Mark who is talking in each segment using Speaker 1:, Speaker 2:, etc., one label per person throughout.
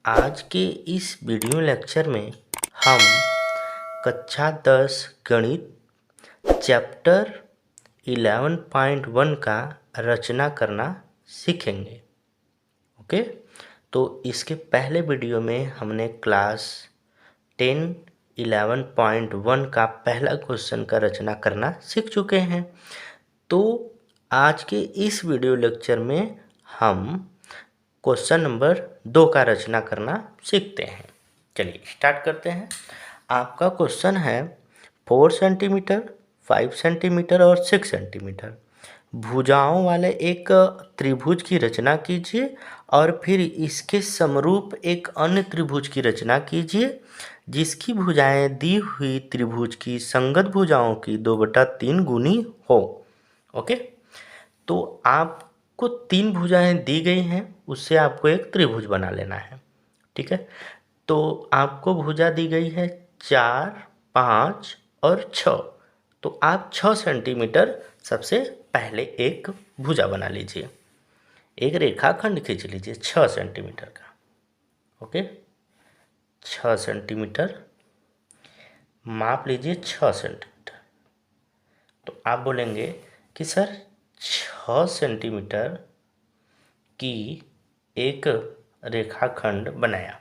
Speaker 1: आज के इस वीडियो लेक्चर में हम कक्षा 10 गणित चैप्टर 11.1 का रचना करना सीखेंगे। ओके, तो इसके पहले वीडियो में हमने क्लास 10 11.1 का पहला क्वेश्चन का रचना करना सीख चुके हैं। तो आज के इस वीडियो लेक्चर में हम क्वेश्चन नंबर 2 का रचना करना सीखते हैं। चलिए स्टार्ट करते हैं। आपका क्वेश्चन है 4 सेंटीमीटर, 5 सेंटीमीटर और 6 सेंटीमीटर भुजाओं वाले एक त्रिभुज की रचना कीजिए और फिर इसके समरूप एक अन्य त्रिभुज की रचना कीजिए जिसकी भुजाएं दी हुई त्रिभुज की संगत भुजाओं की 2/3 गुनी हो। ओके, तो आपको 3 भुजाएं दी गई हैं, उससे आपको एक त्रिभुज बना लेना है। ठीक है, तो आपको भुजा दी गई है 4, 5 और 6। तो आप 6 सेंटीमीटर सबसे पहले एक भुजा बना लीजिए, एक रेखाखंड खींच लीजिए 6 सेंटीमीटर का। ओके, 6 सेंटीमीटर माप लीजिए 6 सेंटीमीटर। तो आप बोलेंगे कि सर 6 सेंटीमीटर की एक रेखाखंड बनाया।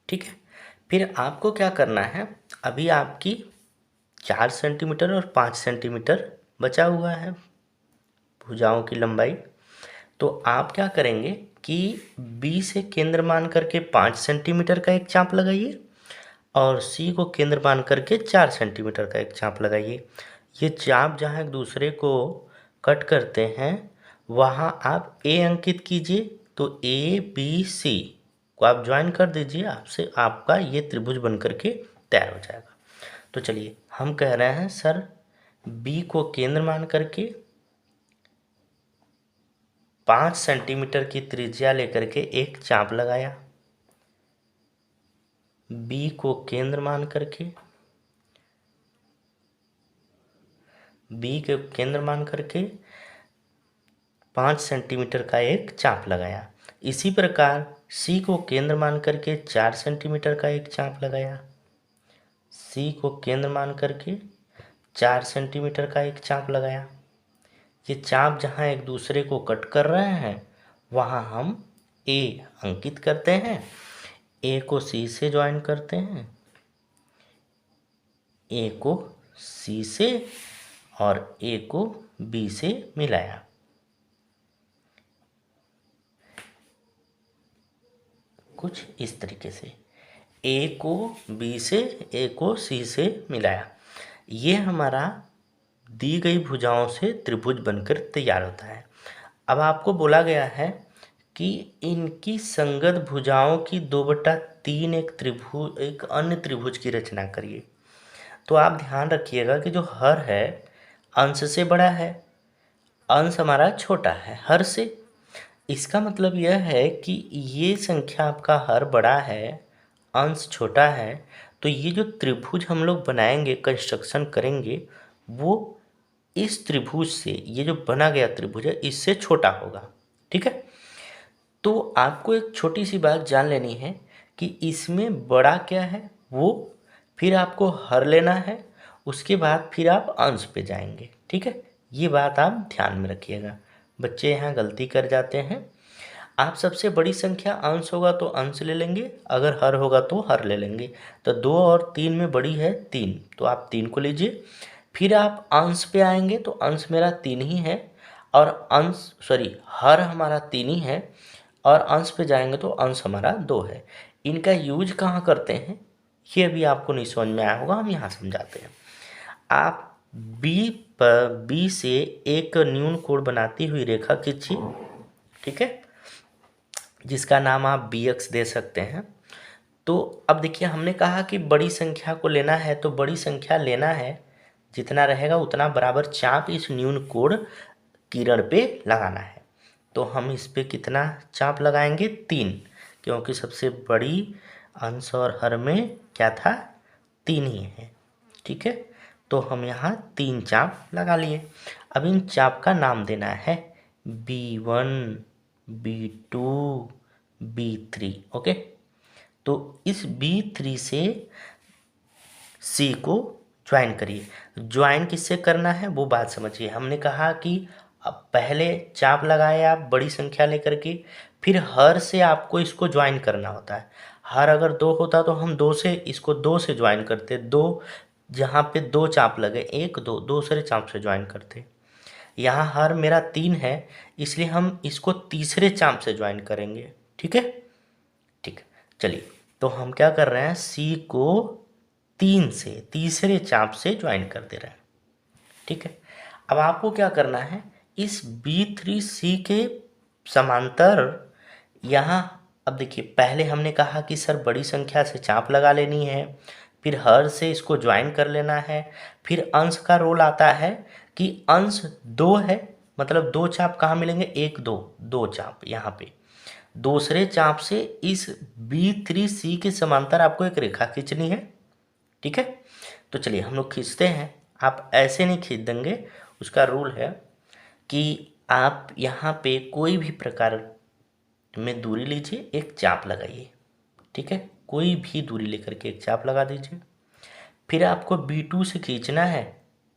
Speaker 1: ठीक है, फिर आपको क्या करना है, अभी आपकी 4 सेंटीमीटर और 5 सेंटीमीटर बचा हुआ है भुजाओं की लंबाई। तो आप क्या करेंगे कि बी से केंद्र मान करके 5 सेंटीमीटर का एक चाप लगाइए और सी को केंद्र मान करके 4 सेंटीमीटर का एक चाप लगाइए। ये चाप जहाँ एक दूसरे को कट करते हैं वहाँ आप ए अंकित कीजिए। तो ए बी सी को आप ज्वाइन कर दीजिए, आपसे आपका ये त्रिभुज बन करके तैयार हो जाएगा। तो चलिए हम कह रहे हैं सर बी को केंद्र मान करके 5 सेंटीमीटर की त्रिज्या लेकर के एक चाप लगाया। बी को केंद्र मान करके बी के केंद्र मान करके 5 सेंटीमीटर का एक चाप लगाया। इसी प्रकार सी को केंद्र मान करके 4 सेंटीमीटर का एक चाप लगाया। सी को केंद्र मान करके 4 सेंटीमीटर का एक चाप लगाया। ये चाप जहाँ एक दूसरे को कट कर रहे हैं वहाँ हम ए अंकित करते हैं। ए को सी से ज्वाइन करते हैं, ए को सी से और ए को बी से मिलाया। कुछ इस तरीके से ए को बी से, ए को सी से मिलाया। ये हमारा दी गई भुजाओं से त्रिभुज बनकर तैयार होता है। अब आपको बोला गया है कि इनकी संगत भुजाओं की 2/3 एक अन्य त्रिभुज की रचना करिए। तो आप ध्यान रखिएगा कि जो हर है अंश से बड़ा है, अंश हमारा छोटा है हर से। इसका मतलब यह है कि ये संख्या आपका हर बड़ा है, अंश छोटा है, तो ये जो त्रिभुज हम लोग बनाएंगे, कंस्ट्रक्शन करेंगे, वो इस त्रिभुज से, ये जो बना गया त्रिभुज है, इससे छोटा होगा। ठीक है, तो आपको एक छोटी सी बात जान लेनी है कि इसमें बड़ा क्या है, वो फिर आपको हर लेना है, उसके बाद फिर आप अंश पे जाएंगे। ठीक है, ये बात आप ध्यान में रखिएगा। बच्चे यहाँ गलती कर जाते हैं। आप सबसे बड़ी संख्या अंश होगा तो अंश ले लेंगे, अगर हर होगा तो हर ले लेंगे। तो 2 और 3 में बड़ी है 3, तो आप 3 को लीजिए। फिर आप अंश पे आएंगे तो अंश मेरा 3 ही है और हर हमारा 3 ही है, और अंश पे जाएंगे तो अंश हमारा 2 है। इनका यूज कहाँ करते हैं ये अभी आपको नहीं समझ में आया होगा, हम यहाँ समझाते हैं। आप बी से एक न्यून कोण बनाती हुई रेखा खींचिए। ठीक है, जिसका नाम आप बी एक्स दे सकते हैं। तो अब देखिए, हमने कहा कि बड़ी संख्या को लेना है, तो बड़ी संख्या लेना है, जितना रहेगा उतना बराबर चाप इस न्यून कोण किरण पे लगाना है। तो हम इस पे कितना चाप लगाएंगे, 3, क्योंकि सबसे बड़ी अंश और हर में क्या था, 3 ही है। ठीक है, तो हम यहाँ 3 चाप लगा लिए। अब इन चाप का नाम देना है B1, B2, B3। ओके, तो इस B3 से C को ज्वाइन करिए। ज्वाइन किससे करना है वो बात समझिए। हमने कहा कि अब पहले चाप लगाए आप बड़ी संख्या लेकर के, फिर हर से आपको इसको ज्वाइन करना होता है। हर अगर 2 होता तो हम 2 से इसको 2 से ज्वाइन करते, 2 जहाँ पे 2 चाप लगे 1 2 दूसरे चाप से ज्वाइन करते। यहाँ हर मेरा 3 है, इसलिए हम इसको तीसरे चाप से ज्वाइन करेंगे। ठीक है, ठीक है। चलिए, तो हम क्या कर रहे हैं, सी को 3 से तीसरे चाप से ज्वाइन कर दे रहे हैं। ठीक है, अब आपको क्या करना है, इस B3C के समांतर यहाँ, अब देखिए पहले हमने कहा कि सर बड़ी संख्या से चाप लगा लेनी है, फिर हर से इसको ज्वाइन कर लेना है, फिर अंश का रोल आता है कि अंश 2 है, मतलब 2 चाप कहाँ मिलेंगे, 1 2 2 चाप यहाँ पे। दूसरे चाप से इस B3C के समांतर आपको एक रेखा खींचनी है। ठीक है, तो चलिए हम लोग खींचते हैं। आप ऐसे नहीं खींच देंगे, उसका रूल है कि आप यहाँ पे कोई भी प्रकार में दूरी लीजिए, एक चाप लगाइए। ठीक है, कोई भी दूरी लेकर के एक चाप लगा दीजिए। फिर आपको B2 से खींचना है,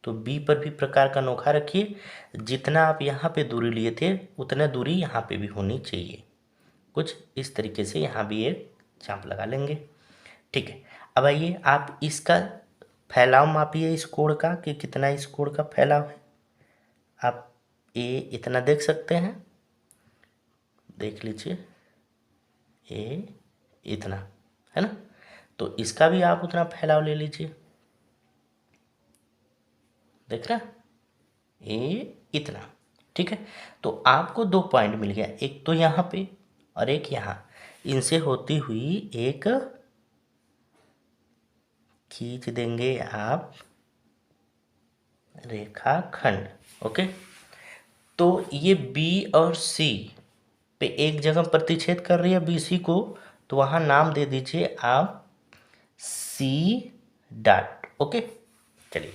Speaker 1: तो B पर भी प्रकार का नोखा रखिए। जितना आप यहाँ पे दूरी लिए थे उतना दूरी यहाँ पे भी होनी चाहिए। कुछ इस तरीके से यहाँ भी एक चाप लगा लेंगे। ठीक है, अब आइए आप इसका फैलाव मापिए इस कोण का, कि कितना इस कोण का फैलाव है। आप ये इतना देख सकते हैं, देख लीजिए, ये इतना है ना, तो इसका भी आप उतना फैलाव ले लीजिए। देख रहे हैं, ये इतना। ठीक है, तो आपको 2 पॉइंट मिल गया, एक तो यहाँ पे और एक यहाँ। इनसे होती हुई एक खींच देंगे आप रेखाखंड। ओके, तो ये B और C पे एक जगह प्रतिच्छेद कर रही है BC को, तो वहाँ नाम दे दीजिए आप C डॉट। ओके, चलिए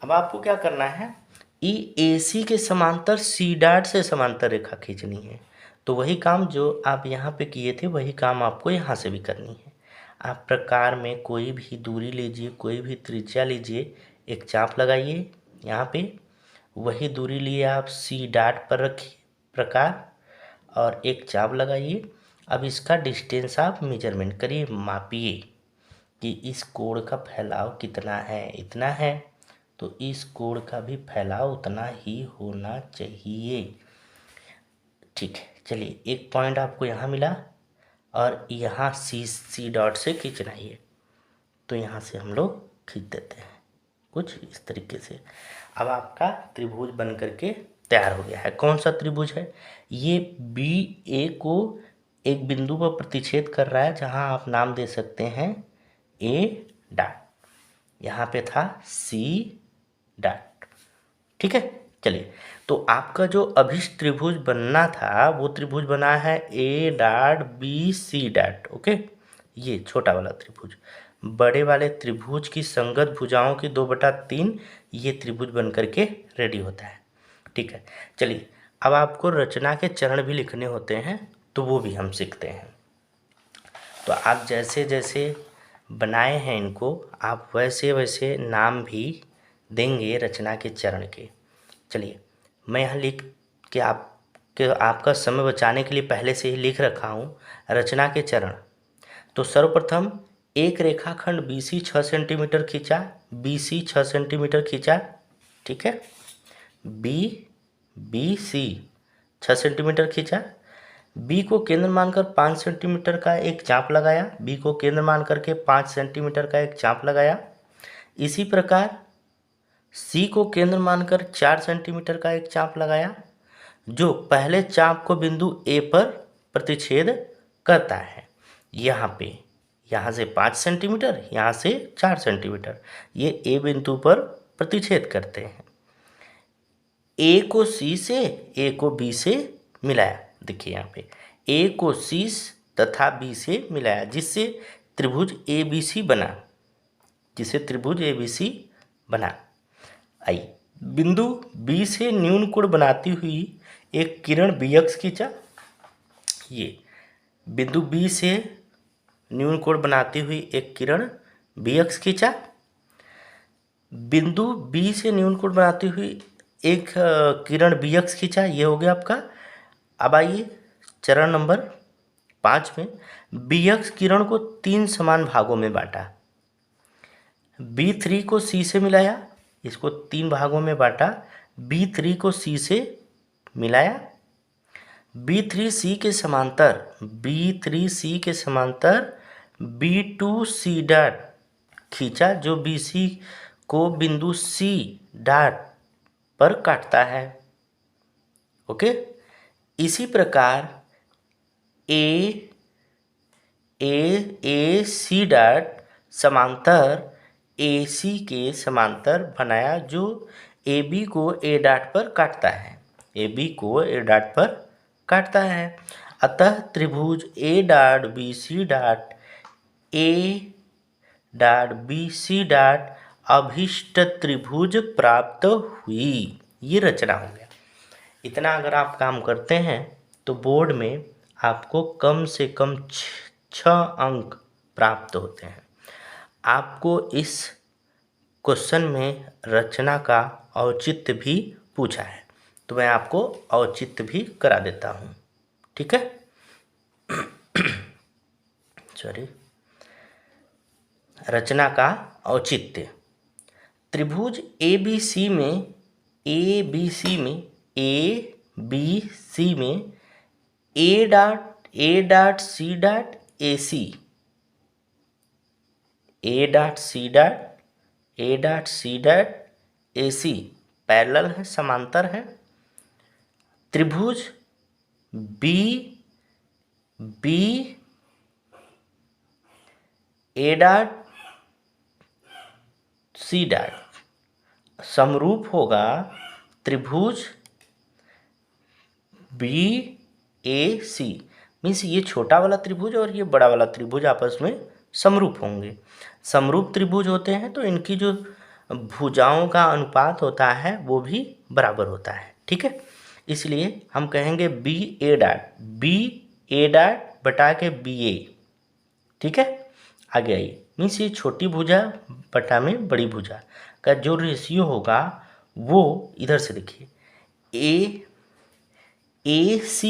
Speaker 1: अब आपको क्या करना है, AC के समांतर C डॉट से समांतर रेखा खींचनी है। तो वही काम जो आप यहाँ पे किए थे वही काम आपको यहाँ से भी करनी है। आप प्रकार में कोई भी दूरी लीजिए, कोई भी त्रिज्या लीजिए, एक चाप लगाइए यहाँ पे, वही दूरी लिए आप C डॉट पर रखिए प्रकार, और एक चाप लगाइए। अब इसका डिस्टेंस आप मेजरमेंट करिए, मापिए कि इस कोण का फैलाव कितना है, इतना है, तो इस कोण का भी फैलाव उतना ही होना चाहिए। ठीक है, चलिए एक पॉइंट आपको यहाँ मिला, और यहाँ C डॉट से खींचना है, तो यहाँ से हम लोग खींच देते हैं कुछ इस तरीके से। अब आपका त्रिभुज बन करके तैयार हो गया है। कौन सा त्रिभुज है ये, BA को एक बिंदु पर प्रतिच्छेद कर रहा है, जहाँ आप नाम दे सकते हैं A डॉट, यहाँ पे था C डॉट। ठीक है, चलिए, तो आपका जो अभिष्ट त्रिभुज बनना था वो त्रिभुज बना है A dot BC dot. Okay, ये छोटा वाला त्रिभुज, बड़े वाले त्रिभुज की संगत भुजाओं की 2/3 ये त्रिभुज बन करके रेडी होता है। ठीक है, चलिए अब आपको रचना के चरण भी लिखने होते हैं, तो वो भी हम सीखते हैं। तो आप जैसे जैसे बनाए हैं इनको, आप वैसे वैसे नाम भी देंगे रचना के चरण के। चलिए, मैं यहाँ लिख के आपका समय बचाने के लिए पहले से ही लिख रखा हूँ रचना के चरण। तो सर्वप्रथम एक रेखाखंड BC 6 सेंटीमीटर खींचा, BC 6 सेंटीमीटर खींचा। ठीक है, BC 6 सेंटीमीटर खींचा। B को केंद्र मानकर 5 सेंटीमीटर का एक चाप लगाया, B को केंद्र मान करके 5 सेंटीमीटर का एक चाप लगाया। इसी प्रकार C को केंद्र मानकर 4 सेंटीमीटर का एक चाप लगाया, जो पहले चाप को बिंदु A पर प्रतिच्छेद करता है। यहाँ से 5 सेंटीमीटर, यहाँ से 4 सेंटीमीटर, ये A बिंदु पर प्रतिच्छेद करते हैं। A को C से, A को B से मिलाया। देखिए यहाँ पे A को C तथा B से मिलाया, जिससे त्रिभुज ABC बना, आई बिंदु B से न्यून कोण बनाती हुई एक किरण BX खींचा। ये बिंदु बी से न्यून कोण बनाती हुई एक किरण बी एक्स खींचा, बिंदु बी से न्यून कोण बनाती हुई एक किरण बी एक्स खींचा, ये हो गया आपका। अब आइए चरण नंबर 5 में, बी एक्स किरण को 3 समान भागों में बांटा, B3 को C से मिलाया, इसको 3 भागों में बांटा, B3 को C से मिलाया, B3C के समांतर B3C के समांतर B2C डॉट खींचा, जो BC को बिंदु C डॉट पर काटता है। ओके, इसी प्रकार AC डॉट समांतर AC के समांतर बनाया, जो AB को A डॉट पर काटता है, AB को A डॉट पर काटता है। अतः त्रिभुज A dot BC dot A dot BC dot अभिष्ट त्रिभुज प्राप्त हुई। ये रचना हो गया। इतना अगर आप काम करते हैं तो बोर्ड में आपको कम से कम 6 अंक प्राप्त होते हैं। आपको इस क्वेश्चन में रचना का औचित्य भी पूछा है, तो मैं आपको औचित्य भी करा देता हूँ, ठीक है। सॉरी, रचना का औचित्य। त्रिभुज ABC में ABC में A dot C dot AC parallel है, समांतर है। त्रिभुज B A dot C dot समरूप होगा त्रिभुज BAC, मीन्स ये छोटा वाला त्रिभुज और ये बड़ा वाला त्रिभुज आपस में समरूप होंगे। समरूप त्रिभुज होते हैं तो इनकी जो भुजाओं का अनुपात होता है वो भी बराबर होता है, ठीक है। इसलिए हम कहेंगे BA डॉट बटा के BA, ठीक है। आगे आइए, मीन्स ये छोटी भुजा बटा में बड़ी भुजा का जो रेशियो होगा वो इधर से देखिए, AC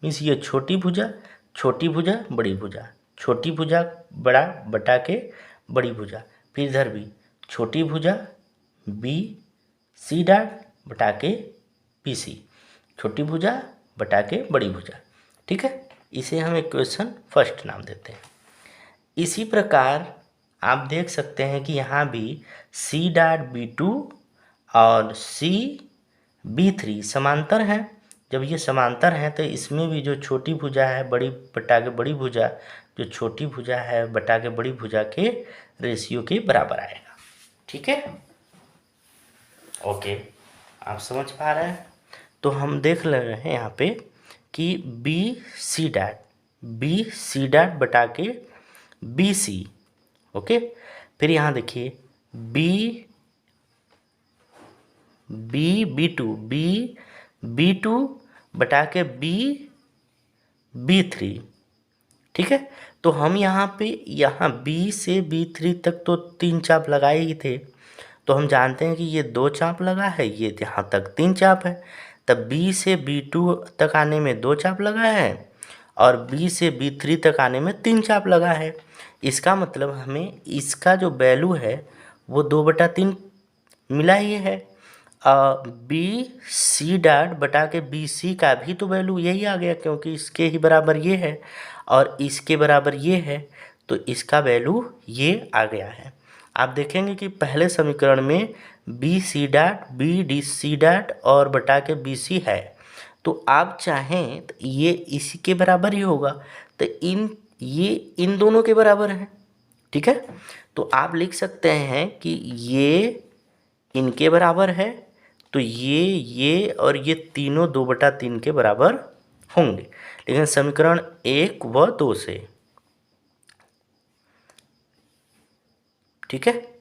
Speaker 1: मीन्स ये छोटी भुजा बड़ी भुजा, छोटी भुजा बड़ा बटा के बड़ी भुजा, फिर इधर भी छोटी भुजा BC डॉट बटा के BC, छोटी भुजा बटा के बड़ी भुजा, ठीक है। इसे हम इक्वेशन फर्स्ट नाम देते हैं। इसी प्रकार आप देख सकते हैं कि यहाँ भी C डॉट B2 और C B3 समांतर हैं। जब ये समांतर हैं तो इसमें भी जो छोटी भुजा है बड़ी बटा के बड़ी भुजा, जो छोटी भुजा है बटा के बड़ी भुजा के रेशियो के बराबर आएगा, ठीक है। ओके, आप समझ पा रहे हैं। तो हम देख ले रहे हैं यहाँ पे कि BC डॉट बटा के BC, ओके। फिर यहाँ देखिए B2 बटा के B3, ठीक है। तो हम यहाँ B से B3 तक तो 3 चाप लगाए ही थे, तो हम जानते हैं कि ये 2 चाप लगा है, ये यहाँ तक 3 चाप है। तब B से B2 तक आने में 2 चाप लगा है और B से B3 तक आने में 3 चाप लगा है। इसका मतलब हमें इसका जो वैल्यू है वो 2/3 मिला ही है। BC डॉट बटा के BC का भी तो वैल्यू यही आ गया, क्योंकि इसके ही बराबर ये है और इसके बराबर ये है, तो इसका वैल्यू ये आ गया है। आप देखेंगे कि पहले समीकरण में BC डॉट BDC डॉट और बटा के BC है, तो आप चाहें तो ये इसी के बराबर ही होगा, तो ये इन दोनों के बराबर है, ठीक है। तो आप लिख सकते हैं कि ये इनके बराबर है, तो ये और ये तीनों 2/3 के बराबर होंगे। लेकिन समीकरण 1 व 2 से, ठीक है।